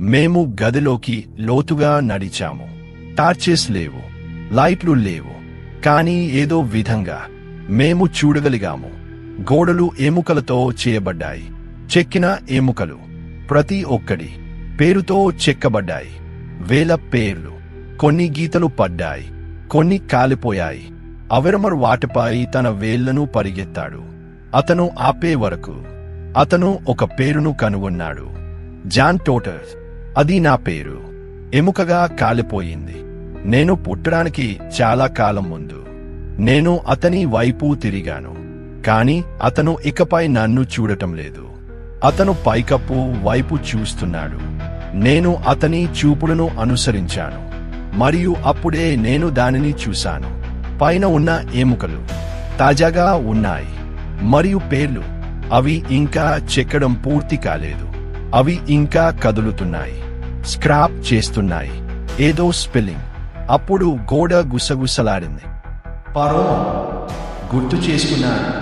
మేము గదిలోకి లోతుగా నడిచాము. టార్చెస్ లేవు, లైట్లు లేవు, కానీ ఏదో విధంగా మేము చూడగలిగాము. గోడలు ఎముకలతో చేయబడ్డాయి, చెక్కిన ఎముకలు, ప్రతి ఒక్కడి పేరుతో చెక్కబడ్డాయి. వేల పేర్లు. కొన్ని గీతలు పడ్డాయి, కొన్ని కాలిపోయాయి. అవెరమర్ వాటిపై తన వేళ్లను పరిగెత్తాడు. అతను ఆపే వరకు అతను ఒక పేరును కనుగొన్నాడు. జాన్ టోటర్. అది నా పేరు. ఎముకగా కాలిపోయింది. నేను పుట్టడానికి చాలా కాలం ముందు. నేను అతని వైపు తిరిగాను, కాని అతను ఇకపై నన్ను చూడటం లేదు. అతను పైకప్పు వైపు చూస్తున్నాడు. నేను అతని చూపులను అనుసరించాను, మరియు అప్పుడే నేను దానిని చూశాను. పైన ఉన్న ఎముకలు తాజాగా ఉన్నాయి, మరియు పేర్లు, అవి ఇంకా చెక్కడం పూర్తి కాలేదు. అవి ఇంకా కదులుతున్నాయి, స్క్రాప్ చేస్తున్నాయి. ఏదో స్పెల్లింగ్. అప్పుడు గోడ గుసగుసలాడింది. పరో గుర్తు చేసుకున్నాను.